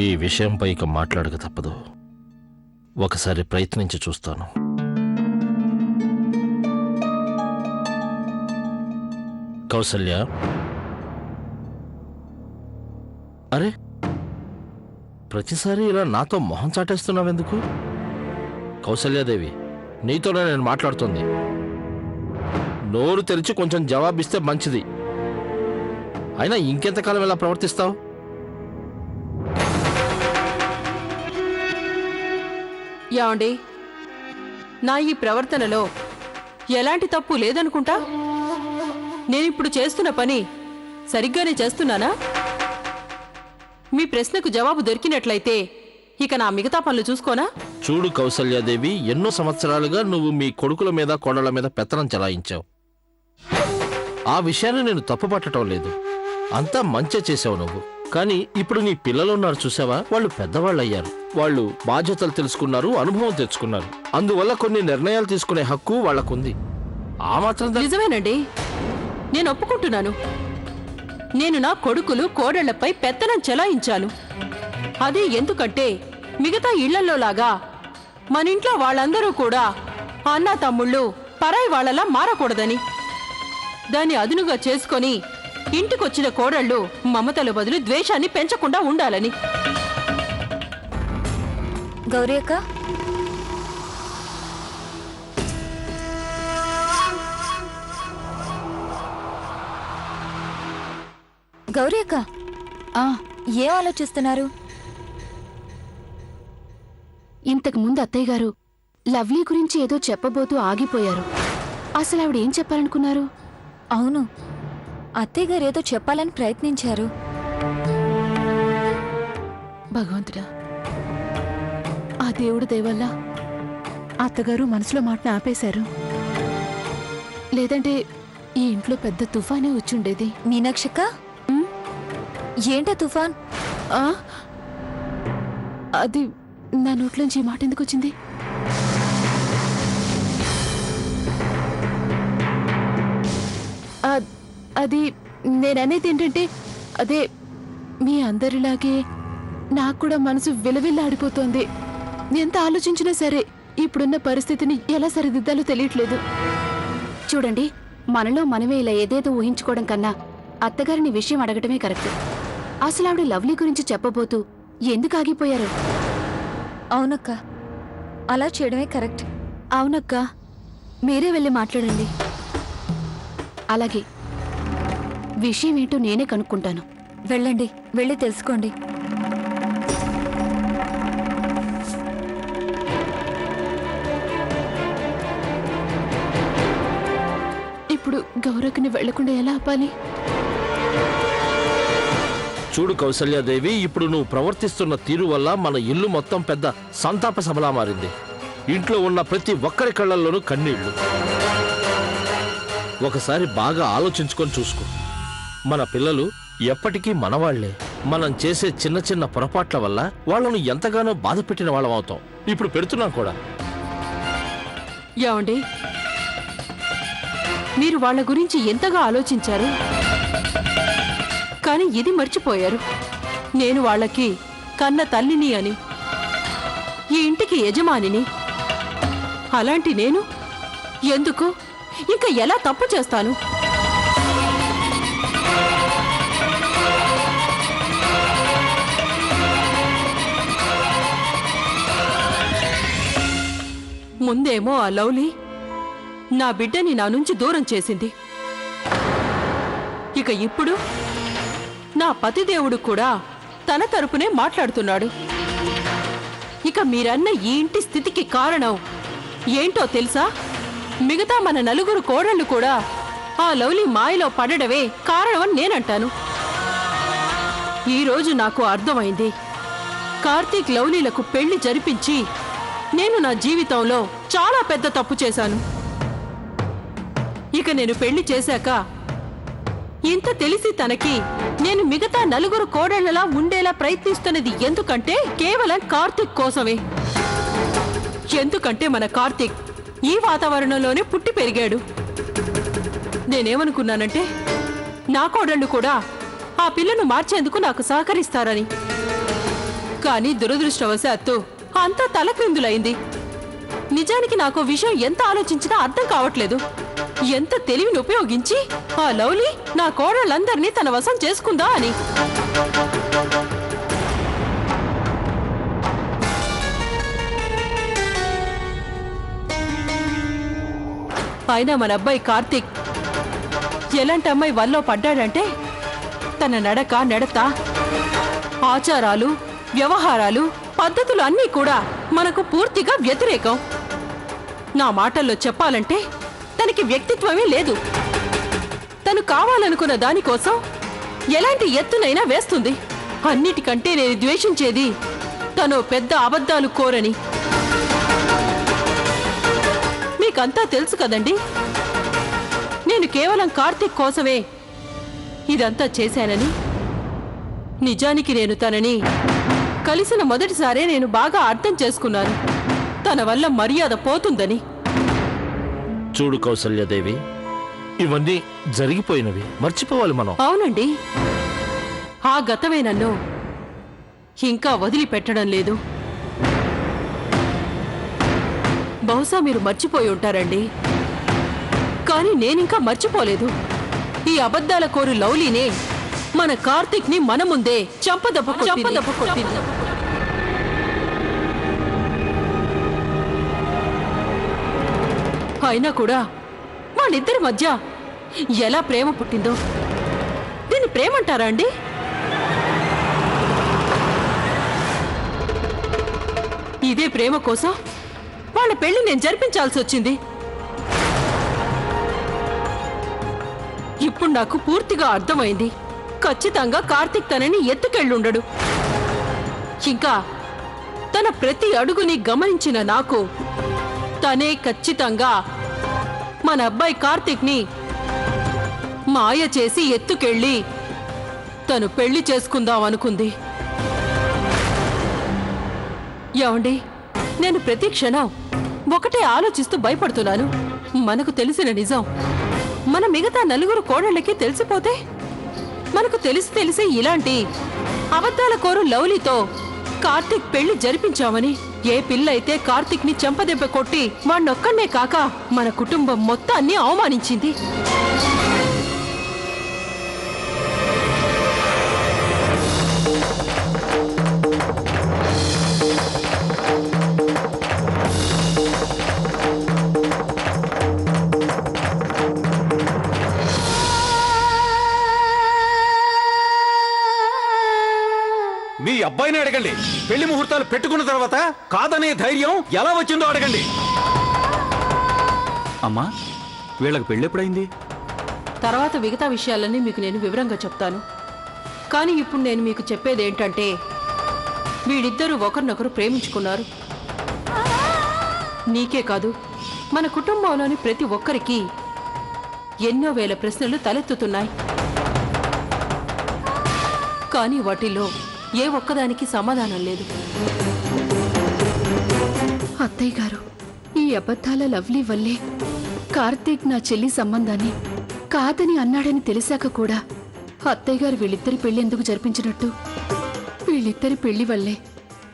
ఈ విషయంపై ఇక మాట్లాడక తప్పదు. ఒకసారి ప్రయత్నించి చూస్తాను. కౌసల్య, అరే ప్రతిసారి ఇలా నాతో మొహం చాటేస్తున్నావెందుకు? కౌసల్యాదేవి, నీతోనే నేను మాట్లాడుతోంది. నోరు తెరిచి కొంచెం జవాబిస్తే మంచిది. అయినా ఇంకెంతకాలం ఇలా ప్రవర్తిస్తావు? యాండి, నా ఈ ప్రవర్తనలో ఎలాంటి తప్పు లేదనుకుంటా. నేనిప్పుడు చేస్తున్న పని సరిగ్గానే చేస్తున్నానా? మీ ప్రశ్నకు జవాబు దొరికినట్లయితే ఇక నా మిగతా పనులు చూసుకోనా? చూడు కౌసల్యాదేవి, ఎన్నో సంవత్సరాలుగా నువ్వు మీ కొడుకుల మీద కోడళ్ల మీద పెత్తనం చెలాయించావు. ఆ విషయాన్ని నేను తప్పుపట్టడం లేదు. అంతా మంచి చేసావు నువ్వు. కానీ ఇప్పుడు నీ పిల్లలు ఉన్నారు చూసావా, వాళ్ళు పెద్దవాళ్ళయ్యారు. వాళ్ళు బాధ్యతలు తెలుసుకున్నారు, అనుభవం తెచ్చుకున్నారు. అందువల్ల కొన్ని నిర్ణయాలు తీసుకునే హక్కు వాళ్లకుంది. ఆ మాత్రం నిజమేనండి, నేను ఒప్పుకుంటున్నాను. నేను నా కొడుకులు కోడళ్లపై పెత్తనం చెలాయించాను. అది ఎందుకంటే మిగతా ఇళ్లలో లాగా మన ఇంట్లో వాళ్ళందరూ కూడా అన్న తమ్ముళ్ళు పరాయి వాళ్లలా మారకూడదని. దాన్ని అదునుగా చేసుకొని ఇంటికొచ్చిన కోడళ్ళు మమతల బదులు ద్వేషాన్ని పెంచకుండా ఉండాలని. గౌరీ అక్క, గౌరీ అక్క, ఏం ఆలోచిస్తున్నారు? ఇంతకు ముందు అత్తయ్య గారు లవ్లీ గురించి ఏదో చెప్పబోతూ ఆగిపోయారు. అసలు ఆవిడ ఏం చెప్పాలనుకున్నారు? అవును, అత్తయ్య గారు ఏదో చెప్పాలని ప్రయత్నించారు. భగవంతుడా, ఆ దేవుడు దయవల్ల అత్తగారు మనసులో మాటను ఆపేశారు. లేదంటే ఈ ఇంట్లో పెద్ద తుఫానే వచ్చుండేది. మీనాక్షక్క, ఏంటా తుఫాన్? అది నా నోట్లోంచి ఈ మాట ఎందుకు వచ్చింది? అది నేననేది ఏంటంటే, అదే మీ అందరిలాగే నాకు కూడా మనసు విలవిల్లాడిపోతోంది. ఎంత ఆలోచించినా సరే ఇప్పుడున్న పరిస్థితిని ఎలా సరిదిద్దాలో తెలియట్లేదు. చూడండి, మనలో మనమే ఇలా ఏదేదో ఊహించుకోవడం కన్నా అత్తగారిని విషయం అడగటమే కరెక్ట్. అసలు ఆవిడ లవ్లీ గురించి చెప్పబోతూ ఎందుకు ఆగిపోయారు? అవునక్క, అలా చేయడమే కరెక్ట్. అవునక్క, మీరే వెళ్ళి మాట్లాడండి. అలాగే, విషయం ఏంటో నేనే కనుక్కుంటాను. వెళ్ళండి, వెళ్ళి తెలుసుకోండి. ఇప్పుడు గౌరక్కని వెళ్లకుండా ఎలా ఆపాలి? చూడు కౌసల్యాదేవి, ఇప్పుడు నువ్వు ప్రవర్తిస్తున్న తీరు వల్ల మన ఇల్లు మొత్తం పెద్ద సంతాప సభలా మారింది. ఇంట్లో ఉన్న ప్రతి ఒక్కరి కళ్ళల్లోనూ కన్నీళ్లు. ఒకసారి బాగా ఆలోచించుకొని చూసుకో. మన పిల్లలు ఎప్పటికీ మనవాళ్లే. మనం చేసే చిన్న చిన్న పొరపాట్ల వల్ల వాళ్ళను ఎంతగానో బాధ పెట్టిన వాళ్ళం అవుతాం. ఇప్పుడు పెడుతున్నాం కూడా. ఏమండి, మీరు వాళ్ళ గురించి ఎంతగా ఆలోచించారు, కానీ ఇది మర్చిపోయారు. నేను వాళ్ళకి కన్న తల్లిని అని, ఈ ఇంటికి యజమానిని. అలాంటి నేను ఎందుకు ఇంకా ఎలా తప్పు చేస్తాను? ముందేమో ఆ లవ్లీ నా బిడ్డని నా నుంచి దూరం చేసింది. ఇక ఇప్పుడు నా పతిదేవుడు కూడా తన తరపునే మాట్లాడుతున్నాడు. ఇక మీరన్న ఈ ఇంటి స్థితికి కారణం ఏంటో తెలుసా? మిగతా మన నలుగురు కోడళ్ళు కూడా ఆ లవ్లీ మాయలో పడడమే కారణమని నేనంటాను. ఈరోజు నాకు అర్థమైంది. కార్తీక్ లవ్లీలకు పెళ్లి జరిపించి నేను నా జీవితంలో చాలా పెద్ద తప్పు చేశాను. ఇక నేను పెళ్లి చేశాక ఇంత తెలిసి తనకి నేను మిగతా నలుగురు కోడళ్లలా ఉండేలా ప్రయత్నిస్తున్నది ఎందుకంటే కేవలం కార్తీక్ కోసమే. ఎందుకంటే మన కార్తీక్ ఈ వాతావరణంలోనే పుట్టి పెరిగాడు. నేనేమనుకున్నానంటే నా కోడళ్ళు కూడా ఆ పిల్లను మార్చేందుకు నాకు సహకరిస్తారని. కానీ దురదృష్టవశాత్తు అంతా తలక్రిందులైంది. నిజానికి నాకు విషయం ఎంత ఆలోచించినా అర్థం కావట్లేదు. ఎంత తెలివిని ఉపయోగించి ఆ లవ్లీ నా కోడళ్ళందరినీ తన వశం చేసుకుందా అని. అయినా మన అబ్బాయి కార్తీక్ ఎలాంటి అమ్మాయి వల్లో పడ్డాడంటే తన నడక, నడత, ఆచారాలు, వ్యవహారాలు, పద్ధతులు అన్నీ కూడా మనకు పూర్తిగా వ్యతిరేకం. నా మాటల్లో చెప్పాలంటే తనకి వ్యక్తిత్వమే లేదు. తను కావాలనుకున్న దానికోసం ఎలాంటి ఎత్తునైనా వేస్తుంది. అన్నిటికంటే నేను ద్వేషించేది తను పెద్ద అబద్ధాలు కోరని. మీకంతా తెలుసు కదండి, నేను కేవలం కార్తీక్ కోసమే ఇదంతా చేశానని. నిజానికి నేను తనని కలిసిన మొదటిసారే నేను బాగా అర్థం చేసుకున్నాను తన వల్ల మర్యాద పోతుందని. చూడు కౌసల్యాదేవి, ఇవన్నీ జరిగిపోయినవి, మర్చిపోవాలి మనం. అవునండి, ఆ గతమే నన్ను ఇంకా వదిలిపెట్టడం లేదు. బహుశా మీరు మర్చిపోయి ఉంటారండి, కానీ నేనింకా మర్చిపోలేదు. ఈ అబద్ధాల కోరు లవ్లీనే మన కార్తీక్ ని మన ముందే చంపదెబ్బ కొట్టింది. అయినా కూడా వాళ్ళిద్దరి మధ్య ఎలా ప్రేమ పుట్టిందో దీన్ని ప్రేమంటారా అండి? ఇదే ప్రేమ కోసం వాళ్ళ పెళ్లి నేను జరిపించాల్సి వచ్చింది. ఇప్పుడు నాకు పూర్తిగా అర్థమైంది, ఖచ్చితంగా కార్తీక్ తనని ఎత్తుకెళ్ళుండడు. ఇంకా తన ప్రతి అడుగుని గమనించిన నాకు తనే ఖచ్చితంగా మన అబ్బాయి కార్తీక్ ని మాయ చేసి ఎత్తుకెళ్ళి తను పెళ్లి చేసుకుందాం అనుకుంది. ఏమండి, నేను ప్రతి క్షణం ఒకటే ఆలోచిస్తూ భయపడుతున్నాను. మనకు తెలిసిన నిజం మన మిగతా నలుగురు కోడళ్ళకి తెలిసిపోతే, మనకు తెలిసి ఇలాంటి అబద్ధాల కోరు లవ్లీతో కార్తీక్ పెళ్లి జరిపించామని ఏ పిల్ల అయితే కార్తీక్ ని చెంపదెబ్బ కొట్టి వాణ్ణొక్కడే కాక మన కుటుంబం మొత్తాన్ని అవమానించింది. మీ అబ్బాయిని అడగండి. పెళ్లి ముహూర్తాలు పెట్టుకున్న తర్వాత కాదనే ధైర్యం ఎలా వచ్చిందో అడగండి. అమ్మా, వీళ్ళకి పెళ్ళెప్పుడైంది? తర్వాత మిగతా విషయాలన్నీ మీకు నేను వివరంగా చెప్తాను. కానీ ఇప్పుడు నేను మీకు చెప్పేది ఏంటంటే, వీళ్ళిద్దరూ ఒకరినొకరు ప్రేమించుకున్నారు. నీకే కాదు, మన కుటుంబంలోని ప్రతి ఒక్కరికి ఎన్నో వేల ప్రశ్నలు తలెత్తుతున్నాయి. కానీ వాటిల్లో ఏ ఒక్కదానికి సమాధానం లేదు. అత్తయ్య గారు, ఈ అబద్ధాల లవ్లీ వల్లే కార్తీక్ నా చెల్లి సంబంధాన్ని కాదని అన్నాడని తెలిసాక కూడా అత్తయ్య గారు వీళ్ళిద్దరి పెళ్లి ఎందుకు జరిపించినట్టు? వీళ్ళిద్దరి పెళ్లి వల్లే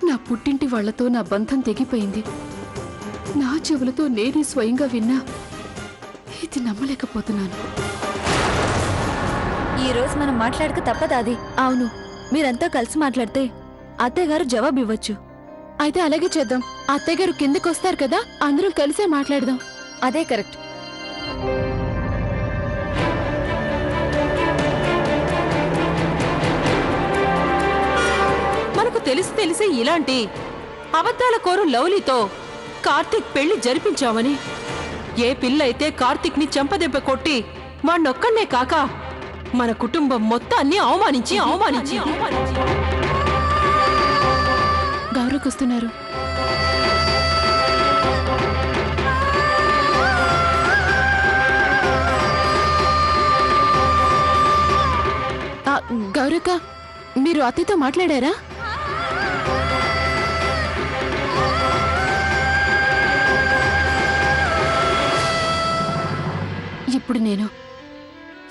నా పుట్టింటి వాళ్లతో నా బంధం తెగిపోయింది. నా చెవులతో నేనే స్వయంగా విన్నా ఇది నమ్మలేకపోతున్నాను. ఈ రోజు మనం మాట్లాడక తప్పదాది. అవును, మీరంతా కలిసి మాట్లాడితే అత్తయ్య గారు జవాబు ఇవ్వచ్చు. అయితే అలాగే చేద్దాం. అత్తయ్య గారు కిందకు వస్తారు కదా, అందరం కలిసే మాట్లాడదాం. అదే కరెక్ట్. మనకు తెలిసి ఇలాంటి అబద్ధాల కోరు లవ్లీతో కార్తీక్ పెళ్లి జరిపించామని ఏ పిల్ల అయితే కార్తీక్ ని చెంపదెబ్బ కొట్టి వాణ్ణొక్కడే కాక మన కుటుంబం మొత్తాన్ని అవమానించి గౌరవకొస్తున్నారు. గౌరక్క, మీరు అత్తయ్యతో మాట్లాడారా? ఇప్పుడు నేను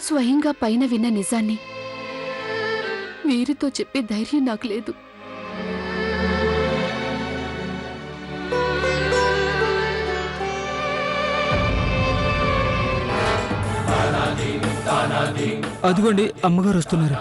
స్వయంగా పైన విన్న నిజాన్ని వీరితో చెప్పే ధైర్యం నాకు లేదు. అదిగోండి అమ్మగారు వస్తున్నారు.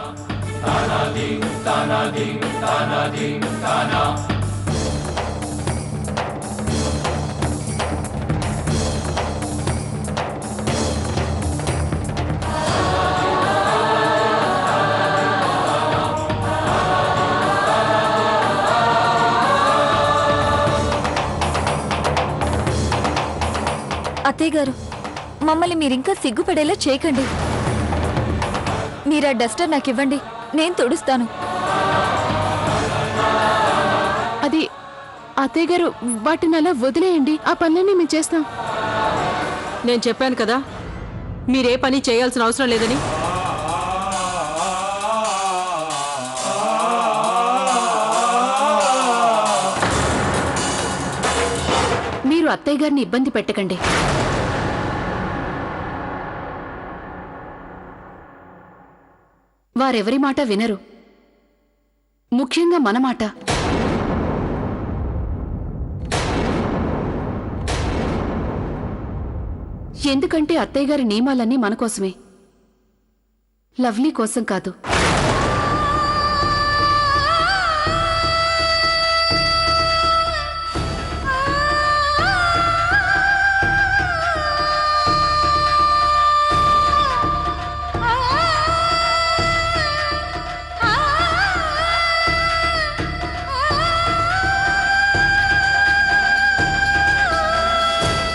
అత్తయ్య గారు, మమ్మల్ని మీరింకా సిగ్గుపడేలా చేయకండి. మీరు ఆ డస్టర్ నాకు ఇవ్వండి, నేను తుడుస్తాను. అది అత్తయ్య గారు, వాటిని అలా వదిలేయండి. ఆ పనులన్నీ మేము చేస్తాం. నేను చెప్పాను కదా మీరే పని చేయాల్సిన అవసరం లేదని. మీరు అత్తయ్య గారిని ఇబ్బంది పెట్టకండి. వారెవరి మాట వినరు, ముఖ్యంగా మన మాట. ఎందుకంటే అత్తయ్య గారి నియమాలన్నీ మన కోసమే, లవ్లీ కోసం కాదు.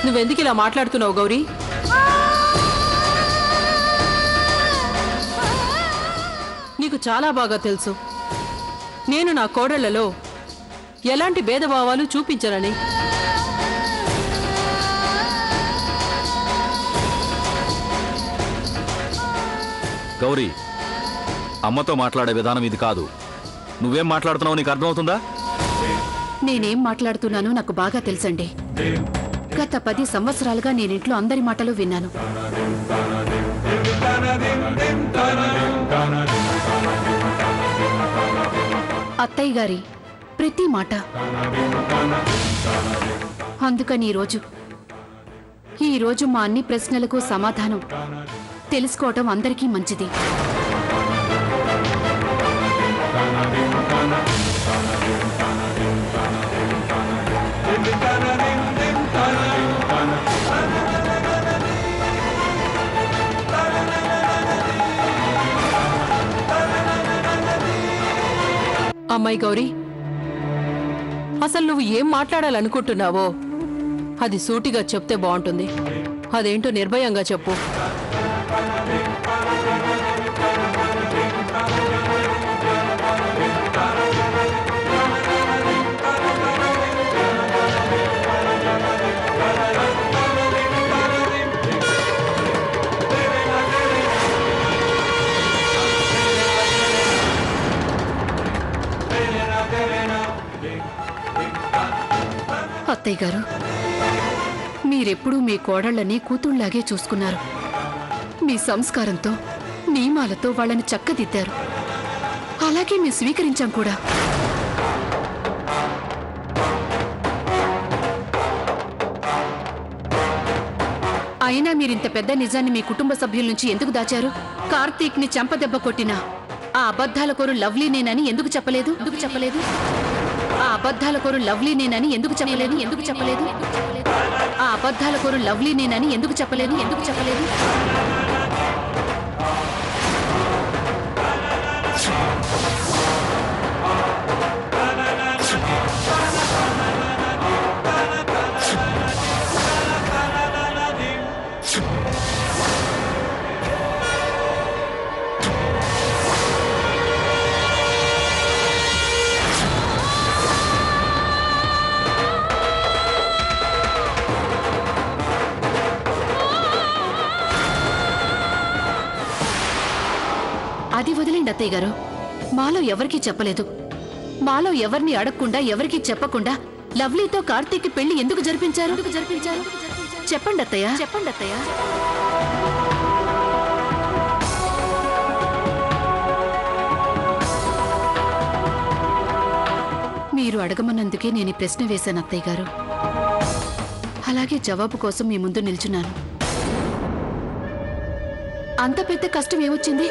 నువ్వెందుకు ఇలా మాట్లాడుతున్నావు గౌరీ? నీకు చాలా బాగా తెలుసు నేను నా కోడళ్లలో ఎలాంటి భేదభావాలు చూపించనని. గౌరీ, అమ్మతో మాట్లాడే విధానం ఇది కాదు. నువ్వేం మాట్లాడుతున్నావు నీకు అర్థమవుతుందా? నేనేం మాట్లాడుతున్నానో నాకు బాగా తెలుసండి. గత 10 సంవత్సరాలుగా నేనింట్లో అందరి మాటలు విన్నాను. అత్తయ్య గారి ప్రతి మాట. అందుకని ఈరోజు మా అన్ని ప్రశ్నలకు సమాధానం తెలుసుకోవటం అందరికీ మంచిది. అమ్మాయి గౌరీ, అసలు నువ్వు ఏం మాట్లాడాలనుకుంటున్నావో అది సూటిగా చెప్తే బాగుంటుంది. అదేంటో నిర్భయంగా చెప్పు. అత్తయ్య గారు, మీరెప్పుడూ మీ కోడళ్ళని కూతుళ్లాగే చూసుకున్నారు. మీ సంస్కారంతో నియమాలతో వాళ్ళని చక్కదిద్దారు. అలాగే మేము స్వీకరించాం కూడా. అయినా మీరింత పెద్ద నిజాన్ని మీ కుటుంబ సభ్యుల నుంచి ఎందుకు దాచారు? కార్తీక్ ని చెంపదెబ్బ కొట్టినా ఆ అబద్ధాల కోరు లవ్లీ నేనని ఎందుకు చెప్పలేదు? ఆ అబద్ధాల కోరు లవ్లీ నేనని ఎందుకు చెప్పలేదు? ఆ అబద్ధాల కోరు లవ్లీ నేనని ఎందుకు చెప్పలేదు? అది వదిలేండి అత్తయ్య గారు. మాలో ఎవరికీ చెప్పలేదు. మాలో ఎవరిని అడగకుండా ఎవరికీ చెప్పకుండా లవ్లీతో కార్తీక్ పెళ్లి ఎందుకు జరిపించారు? చెప్పండి అత్తయ్య. మీరు అడగమన్నందుకే నేను ఈ ప్రశ్న వేశాను అత్తయ్య గారు. అలాగే జవాబు కోసం మీ ముందు నిల్చున్నాను. అంత పెద్ద కష్టం ఏమొచ్చింది?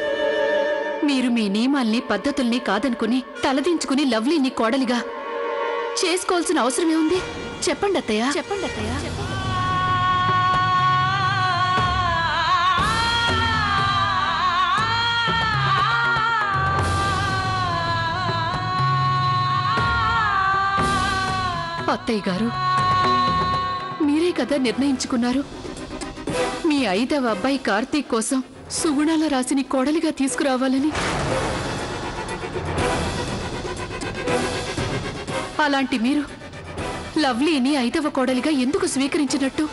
మీరు మీ నియమాల్ని పద్ధతుల్ని కాదనుకుని తలదించుకుని లవ్లీని కోడలిగా చేసుకోవాల్సిన అవసరం ఏముంది? చెప్పండి అత్తయ్య, చెప్పండి అత్తయ్య. అత్తయ్య గారు, మీరే కదా నిర్ణయించుకున్నారు మీ 5వ అబ్బాయి కార్తీక్ కోసం సుగుణాల రాశిని కోడలిగా తీసుకురావాలని. అలాంటి మీరు లవ్లీని 5వ కోడలిగా ఎందుకు స్వీకరించినట్టు?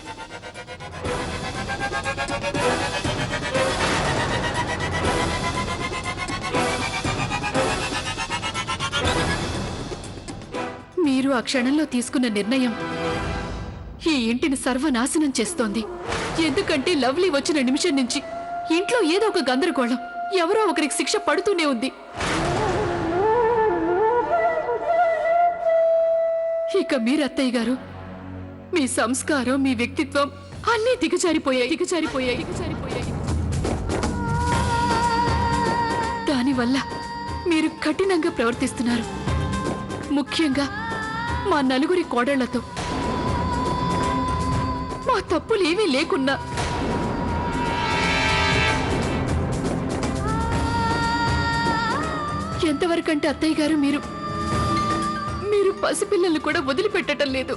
మీరు ఆ క్షణంలో తీసుకున్న నిర్ణయం ఈ ఇంటిని సర్వనాశనం చేస్తోంది. ఎందుకంటే లవ్లీ వచ్చిన నిమిషం నుంచి ఇంట్లో ఏదో ఒక గందరగోళం, ఎవరో ఒకరికి శిక్ష పడుతూనే ఉంది. ఇక మీరు అత్తయ్య గారు, మీ సంస్కారం, మీ వ్యక్తిత్వం అన్నీ దిగజారిపోయాయి. దానివల్ల మీరు కఠినంగా ప్రవర్తిస్తున్నారు. ముఖ్యంగా మా నలుగురి కోడళ్లతో. మా తప్పులేమీ లేకున్నా ఎంతవరకంటే అత్తయ్య గారు, మీరు పసిపిల్లలు కూడా వదిలిపెట్టడం లేదు.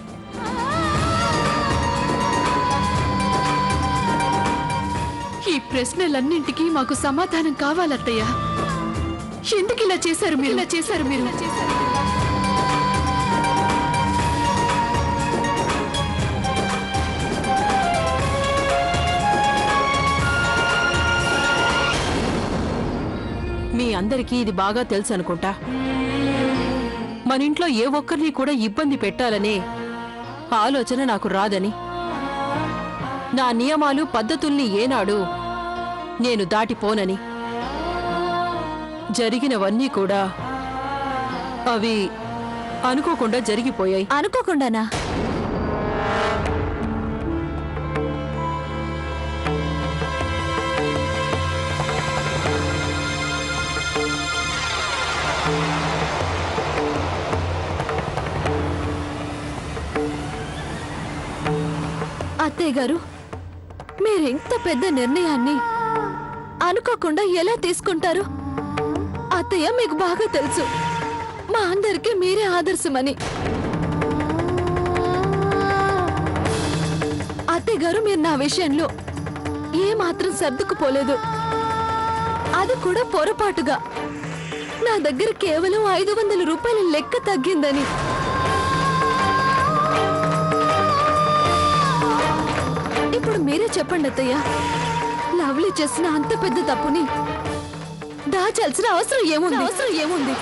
ఈ ప్రశ్నలన్నింటికీ మాకు సమాధానం కావాలత్తయ్య. ఎందుకు ఇలా చేశారు మీరు? మీ అందరికీ ఇది బాగా తెలుసు అనుకుంటా. మన ఇంట్లో ఏ ఒక్కరిని కూడా ఇబ్బంది పెట్టాలనే ఆలోచన నాకు రాదని, నా నియమాలు పద్ధతుల్ని ఏనాడు నేను దాటిపోనని, జరిగినవన్నీ కూడా అవి అనుకోకుండా జరిగిపోయాయి. అనుకోకుండానా? అత్తయ్య గారు, మీరింత పెద్ద నిర్ణయాన్ని అనుకోకుండా ఎలా తీసుకుంటారు? అత్తయ్య, మీకు బాగా తెలుసు మా అందరికీ మీరే ఆదర్శమని. అత్తయ్య గారు, మీరు నా విషయంలో ఏమాత్రం సర్దుకుపోలేదు. అది కూడా పొరపాటుగా. నా దగ్గర కేవలం 500 రూపాయల లెక్క తగ్గిందని. ఇప్పుడు మీరే చెప్పండి అత్తయ్య, లవ్లీ చేసిన అంత పెద్ద తప్పుని దాచాల్సిన అవసరం ఏముంది?